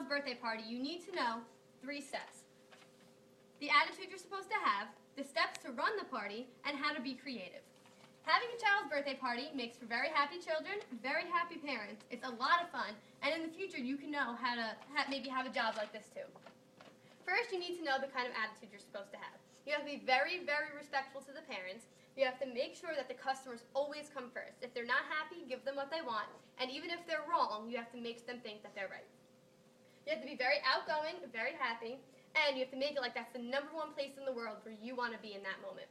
child's birthday party, you need to know 3 steps. The attitude you're supposed to have, the steps to run the party, and how to be creative. Having a child's birthday party makes for very happy children, very happy parents. It's a lot of fun, and in the future you can know how to maybe have a job like this too. First, you need to know the kind of attitude you're supposed to have. You have to be very, very respectful to the parents. You have to make sure that the customers always come first. If they're not happy, give them what they want, and even if they're wrong, you have to make them think that they're right. You have to be very outgoing, very happy, and you have to make it like that's the #1 place in the world where you want to be in that moment.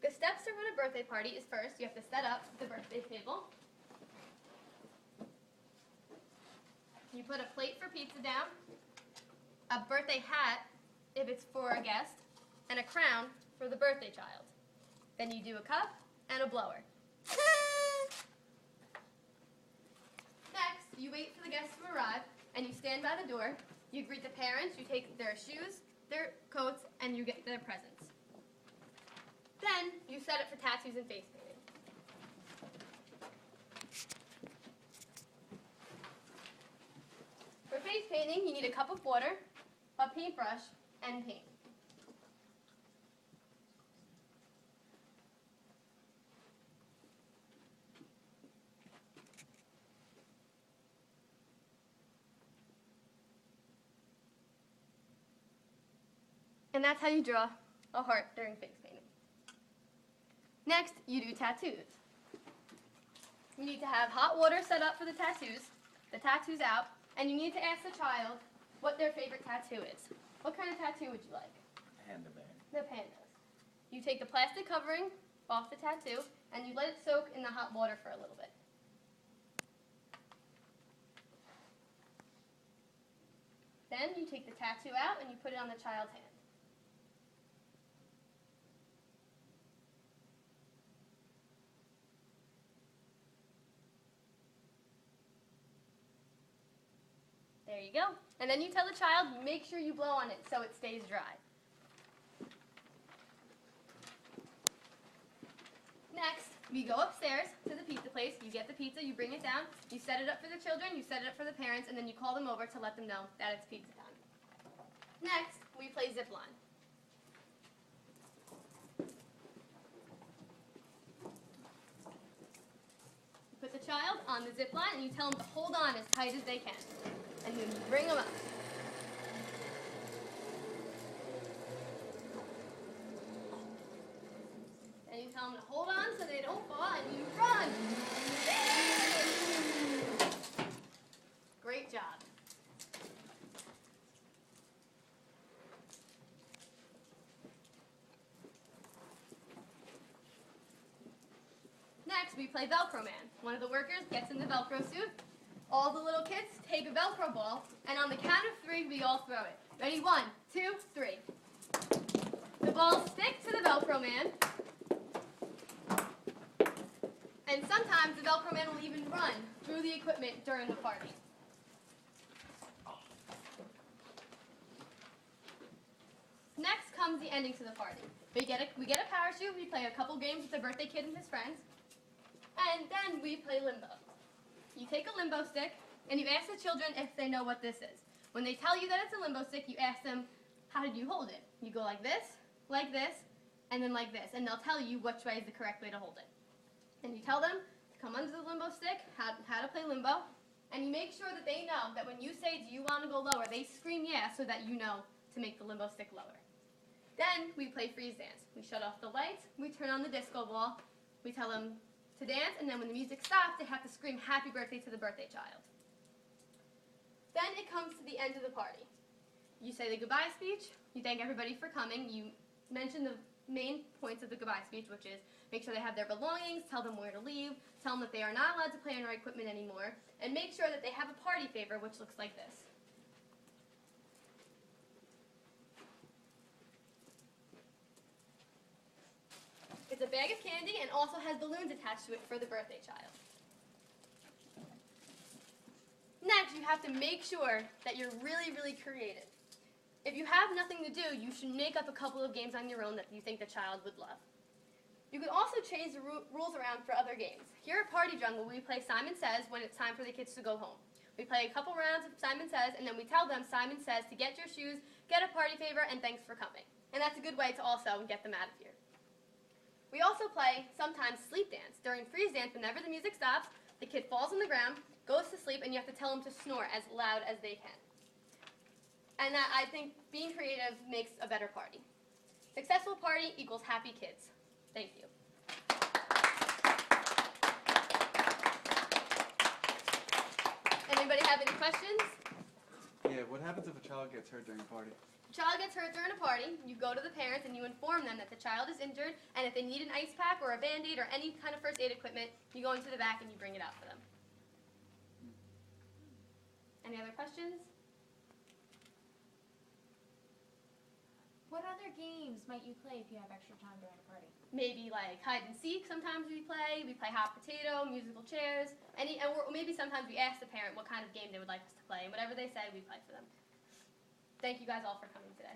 The steps to run a birthday party is first, you have to set up the birthday table. You put a plate for pizza down, a birthday hat if it's for a guest, and a crown for the birthday child. Then you do a cup and a blower. Next, you wait for the guests to arrive, and you stand by the door. You greet the parents, you take their shoes, their coats, and you get their presents. Then, you set it for tattoos and face painting. For face painting, you need a cup of water, a paintbrush, and paint. And that's how you draw a heart during face painting. Next, you do tattoos. You need to have hot water set up for the tattoos out, and you need to ask the child what their favorite tattoo is. What kind of tattoo would you like? Panda bear. The pandas. You take the plastic covering off the tattoo, and you let it soak in the hot water for a little bit. Then you take the tattoo out and you put it on the child's hand. There you go. And then you tell the child, make sure you blow on it so it stays dry. Next, we go upstairs to the pizza place. You get the pizza, you bring it down, you set it up for the children, you set it up for the parents, and then you call them over to let them know that it's pizza time. Next, we play zip line. You put the child on the zip line and you tell them to hold on as tight as they can. And then you bring them up. And you tell them to hold on so they don't fall, and you run. Great job. Next, we play Velcro Man. One of the workers gets in the Velcro suit. All the little kids take a Velcro ball, and on the count of 3, we all throw it. Ready? 1, 2, 3. The balls stick to the Velcro Man, and sometimes the Velcro Man will even run through the equipment during the party. Next comes the ending to the party. We get a parachute, we play a couple games with the birthday kid and his friends, and then we play limbo. You take a limbo stick, and you ask the children if they know what this is. When they tell you that it's a limbo stick, you ask them, how did you hold it? You go like this, and then like this, and they'll tell you which way is the correct way to hold it. And you tell them to come under the limbo stick, how to play limbo, and you make sure that they know that when you say, do you want to go lower, they scream yeah so that you know to make the limbo stick lower. Then we play freeze dance. We shut off the lights, we turn on the disco ball, we tell them to dance, and then when the music stops, they have to scream happy birthday to the birthday child. Then it comes to the end of the party. You say the goodbye speech, you thank everybody for coming, you mention the main points of the goodbye speech, which is make sure they have their belongings, tell them where to leave, tell them that they are not allowed to play on our equipment anymore, and make sure that they have a party favor, which looks like this. It's a bag of candy and also has balloons attached to it for the birthday child. Next, you have to make sure that you're really, really creative. If you have nothing to do, you should make up a couple of games on your own that you think the child would love. You could also change the rules around for other games. Here at Party Jungle, we play Simon Says when it's time for the kids to go home. We play a couple rounds of Simon Says, and then we tell them Simon Says to get your shoes, get a party favor, and thanks for coming. And that's a good way to also get them out of here. We also play, sometimes, sleep dance. During freeze dance, whenever the music stops, the kid falls on the ground, goes to sleep, and you have to tell them to snore as loud as they can. And I think being creative makes a better party. Successful party equals happy kids. Thank you. Anybody have any questions? Yeah, what happens if a child gets hurt during a party? If a child gets hurt during a party, you go to the parents and you inform them that the child is injured, and if they need an ice pack or a Band-Aid or any kind of first aid equipment, you go into the back and you bring it out for them. Any other questions? What other games might you play if you have extra time during a party? Maybe like hide and seek sometimes we play hot potato, musical chairs, or maybe sometimes we ask the parent what kind of game they would like us to play, and whatever they say, we play for them. Thank you guys all for coming today.